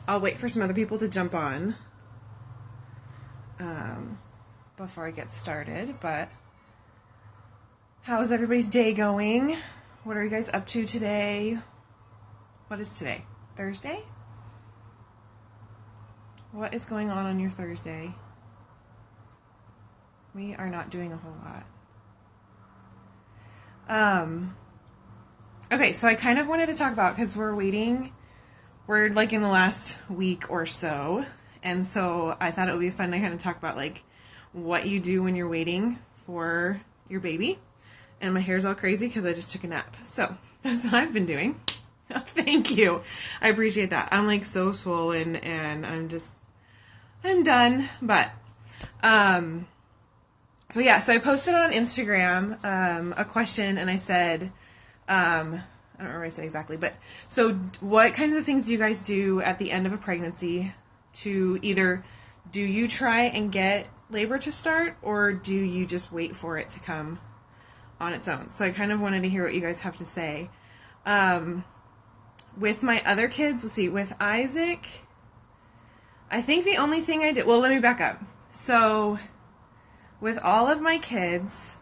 I'll wait for some other people to jump on before I get started, but how's everybody's day going? What are you guys up to today? What is today? Thursday? What is going on your Thursday? We are not doing a whole lot. Okay, so I kind of wanted to talk about, because we're like in the last week or so, and so I thought it would be fun to kind of talk about like what you do when you're waiting for your baby. And my hair's all crazy because I just took a nap. So that's what I've been doing. Thank you. I appreciate that. I'm like so swollen and I'm done. But, so yeah, so I posted on Instagram, a question, and I said, I don't remember what I said exactly, but so what kinds of things do you guys do at the end of a pregnancy to either, do you try and get labor to start, or do you just wait for it to come on its own? So I kind of wanted to hear what you guys have to say. With my other kids, let's see, with Isaac, I think the only thing I did, well, let me back up. So with all of my kids,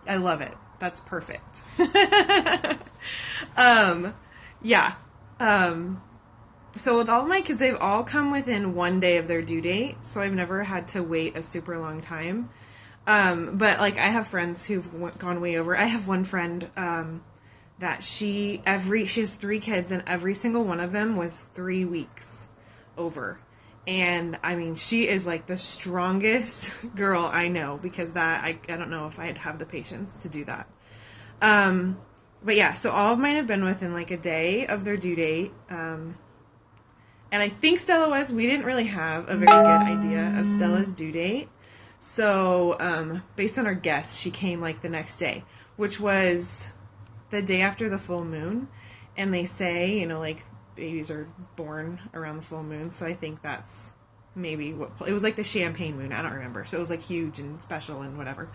I love it. That's perfect. Yeah. So with all of my kids, they've all come within one day of their due date, so I've never had to wait a super long time. But like I have friends who've gone way over. I have one friend that she has 3 kids, and every single one of them was 3 weeks over. And I mean, she is like the strongest girl I know, because I don't know if I'd have the patience to do that. But yeah, so all of mine have been within like a day of their due date. And I think we didn't really have a very good idea of Stella's due date. So, based on our guess, she came like the next day, which was the day after the full moon. And they say, like babies are born around the full moon. So I think that's maybe it was like the champagne moon. I don't remember. So it was like huge and special and whatever.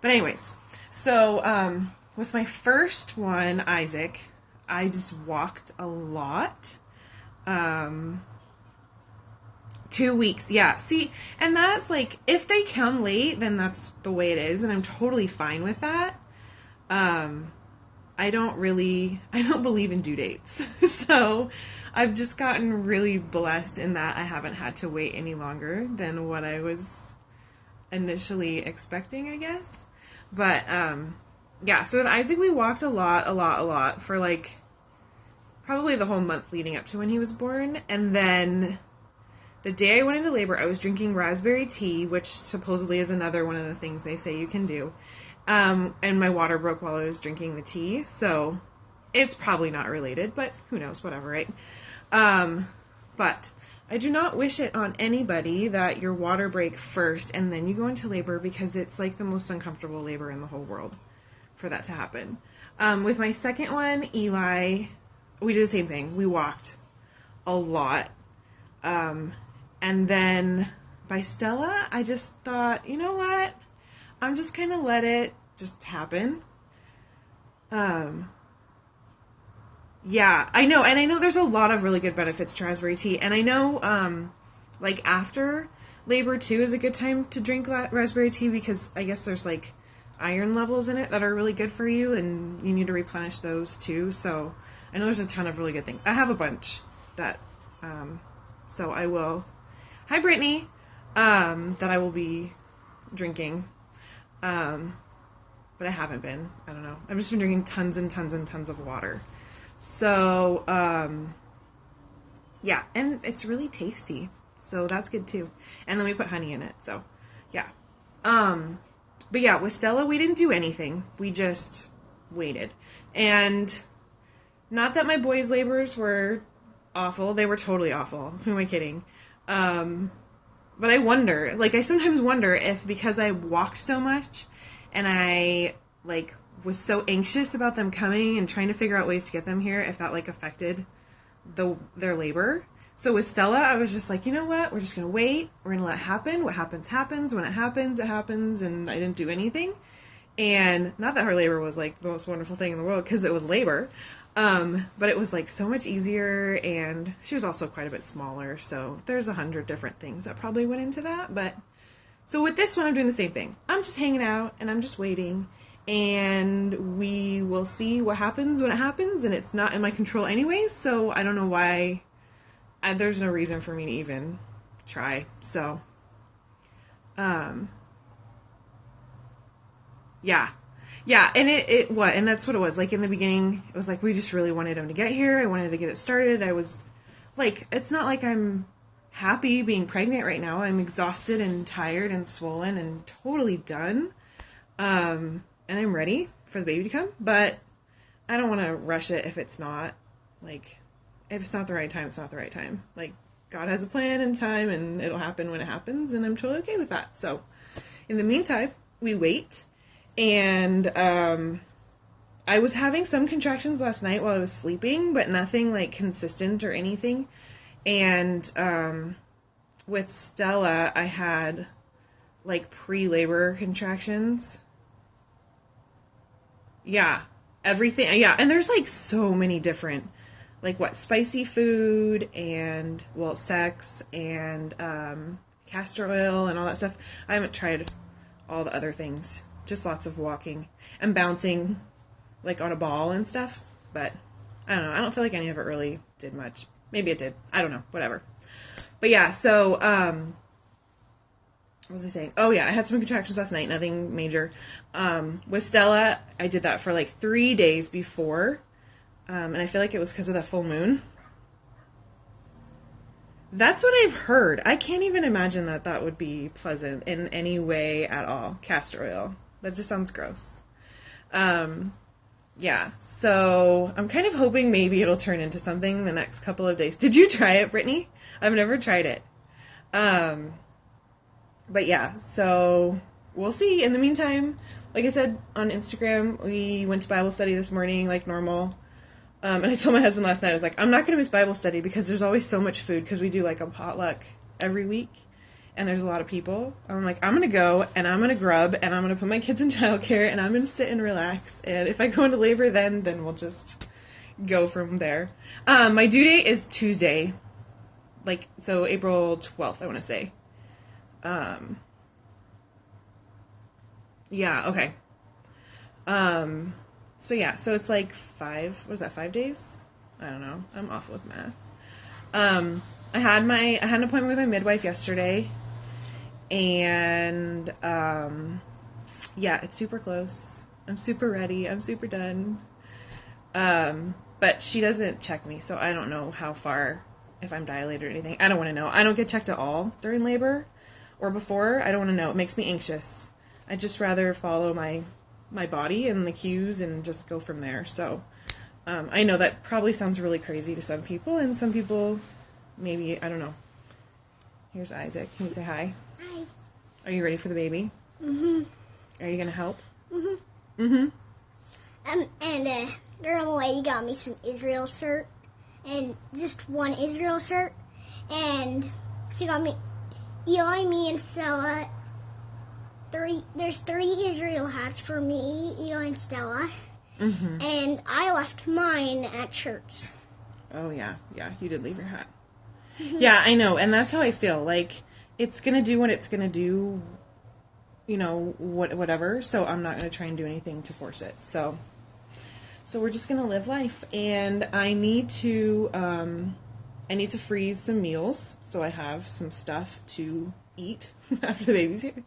But anyways, so, with my first one, Isaac, I just walked a lot. 2 weeks, yeah. See, and that's like, if they come late, then that's the way it is, and I'm totally fine with that. I don't believe in due dates. So I've just gotten really blessed in that I haven't had to wait any longer than what I was initially expecting, I guess. But, yeah, so with Isaac, we walked a lot for like probably the whole month leading up to when he was born. And then the day I went into labor, I was drinking raspberry tea, which supposedly is another one of the things they say you can do. And my water broke while I was drinking the tea, so it's probably not related, but who knows, whatever, right? But I do not wish it on anybody that your water break first and then you go into labor, because it's like the most uncomfortable labor in the whole world for that to happen. With my second one, Eli, we did the same thing. We walked a lot. And then by Stella, I just thought, you know what? I'm just going to let it just happen. Yeah, I know. And I know there's a lot of really good benefits to raspberry tea. And I know, like after labor too is a good time to drink raspberry tea, because I guess there's like iron levels in it that are really good for you, and you need to replenish those too. So I know there's a ton of really good things. I have a bunch that, so I will, hi Brittany, that I will be drinking. But I haven't been, I don't know. I've just been drinking tons and tons and tons of water. So, yeah, and it's really tasty. So that's good too. And then we put honey in it. So yeah. But yeah, with Stella, we didn't do anything. We just waited. And not that my boys' labors were awful. They were totally awful. Who am I kidding? But I wonder, like, I sometimes wonder if because I walked so much and I, like, was so anxious about them coming and trying to figure out ways to get them here, if that, like, affected their labor. So with Stella, I was just like, you know what? We're just going to wait. We're going to let it happen. What happens, happens. When it happens, it happens. And I didn't do anything. And not that her labor was, like, the most wonderful thing in the world, because it was labor. But it was like so much easier, and she was also quite a bit smaller, so there's 100 different things that probably went into that. But so with this one, I'm doing the same thing. I'm just hanging out and I'm just waiting, and we will see what happens when it happens, and it's not in my control anyways, so I don't know why. There's no reason for me to even try. So yeah, and and that's what it was. Like, in the beginning, it was like, we just really wanted him to get here. I wanted to get it started. I was, like, it's not like I'm happy being pregnant right now. I'm exhausted and tired and swollen and totally done. And I'm ready for the baby to come, but I don't want to rush it if it's not, like, if it's not the right time, it's not the right time. Like, God has a plan and time, and it'll happen when it happens, and I'm totally okay with that. So, in the meantime, we wait. And I was having some contractions last night while I was sleeping, but nothing like consistent or anything. And with Stella, I had like pre-labor contractions. Yeah, everything. Yeah, and there's like so many different, like spicy food and, well, sex and castor oil and all that stuff. I haven't tried all the other things. Just lots of walking and bouncing, like, on a ball and stuff. But I don't know. I don't feel like any of it really did much. Maybe it did. I don't know. Whatever. But yeah, so, what was I saying? Oh yeah, I had some contractions last night. Nothing major. With Stella, I did that for like 3 days before. And I feel like it was because of the full moon. That's what I've heard. I can't even imagine that that would be pleasant in any way at all. Castor oil. That just sounds gross. Yeah, so I'm kind of hoping maybe it'll turn into something the next couple of days. Did you try it, Brittany? I've never tried it. But yeah, so we'll see. In the meantime, like I said on Instagram, we went to Bible study this morning like normal. And I told my husband last night, I was like, I'm not going to miss Bible study because there's always so much food because we do like a potluck every week. And there's a lot of people. I'm like, I'm going to go, and I'm going to grub, and I'm going to put my kids in childcare, and I'm going to sit and relax. And if I go into labor then we'll just go from there. My due date is Tuesday. Like, so April 12th, I want to say. Yeah, okay. So yeah, so it's like 5 days? I don't know. I'm awful with math. I had an appointment with my midwife yesterday, and yeah, it's super close. I'm super ready. I'm super done. But she doesn't check me, so I don't know how far, if I'm dilated or anything. I don't want to know. I don't get checked at all during labor or before. I don't want to know. It makes me anxious. I'd just rather follow my body and the cues and just go from there. So I know that probably sounds really crazy to some people, and some people maybe, I don't know. Here's Isaac. Can you say hi? Hi. Are you ready for the baby? Mm-hmm. Are you going to help? Mm-hmm. Mm-hmm. And girl lady got me some Israel shirt, and just one Israel shirt, and she got me, Eli, me, and Stella. There's 3 Israel hats for me, Eli, and Stella, and I left mine at church. Oh, yeah. Yeah, you did leave your hat. Yeah, I know, and that's how I feel. Like, it's going to do what it's going to do, you know, whatever, so I'm not going to try and do anything to force it. So we're just going to live life, and I need to freeze some meals, so I have some stuff to eat after the baby's here.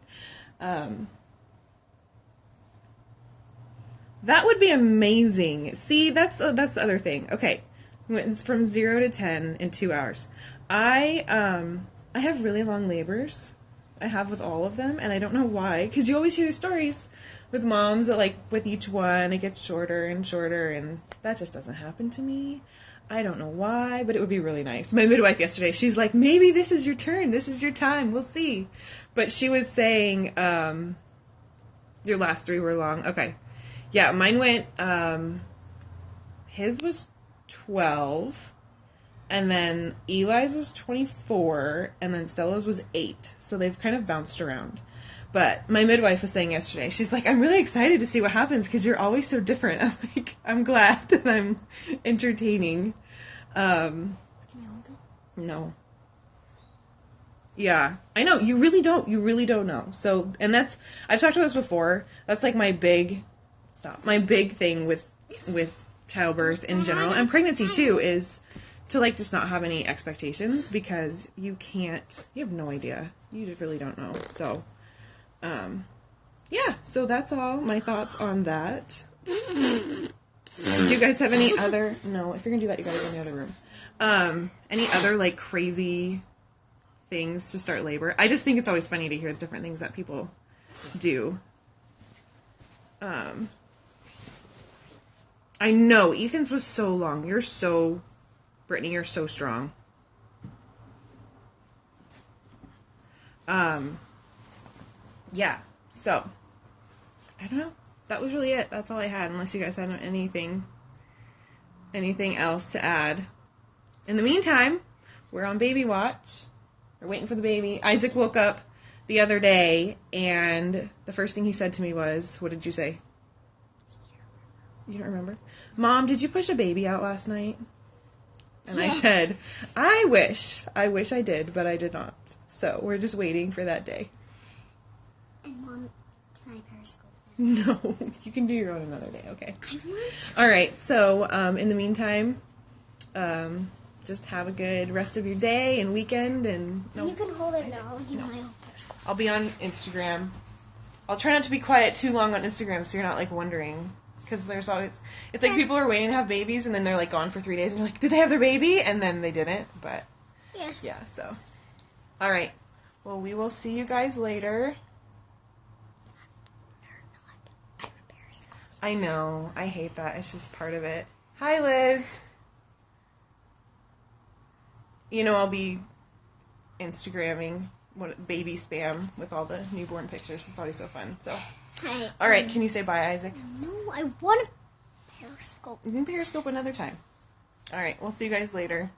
That would be amazing. See, that's the other thing. Okay, it's from 0 to 10 in 2 hours. I have really long labors. I have with all of them, and I don't know why. Because you always hear stories with moms that, like, with each one, it gets shorter and shorter, and that just doesn't happen to me. I don't know why, but it would be really nice. My midwife yesterday, she's like, maybe this is your turn. This is your time. We'll see. But she was saying, your last 3 were long. Okay. Yeah, mine went, his was 12, and then Eli's was 24, and then Stella's was 8. So they've kind of bounced around. But my midwife was saying yesterday, she's like, I'm really excited to see what happens because you're always so different. I'm like, I'm glad that I'm entertaining. No. Yeah, I know. You really don't know. So, and I've talked about this before. That's like my big thing with childbirth in general and pregnancy too is to like just not have any expectations because you have no idea. You just really don't know. So, yeah, so that's all my thoughts on that. Do you guys have any other, no, if you're gonna do that, you gotta go in the other room. Any other like crazy things to start labor? I just think it's always funny to hear different things that people do. I know, Ethan's was so long. Brittany, you're so strong. Yeah, so, I don't know. That was really it. That's all I had, unless you guys had anything else to add. In the meantime, we're on baby watch. We're waiting for the baby. Isaac woke up the other day, and the first thing he said to me was, what did you say? You don't remember? Mom, did you push a baby out last night? And yeah. I said, I wish I did, but I did not. So we're just waiting for that day. And Mom, can I periscope? No, you can do your own another day, okay? I want. All right, so in the meantime, just have a good rest of your day and weekend. And no, you can hold it now. I'll be on Instagram. I'll try not to be quiet too long on Instagram so you're not like wondering. Because there's always, it's like people are waiting to have babies and then they're like gone for 3 days and you're like, did they have their baby? And then they didn't, but yes. Yeah, so. All right. Well, we will see you guys later. I know. I hate that. It's just part of it. Hi, Liz. You know, I'll be Instagramming baby spam with all the newborn pictures. It's always so fun. So. Hi. All right, can you say bye, Isaac? No, I want to periscope. You can periscope another time. All right, we'll see you guys later.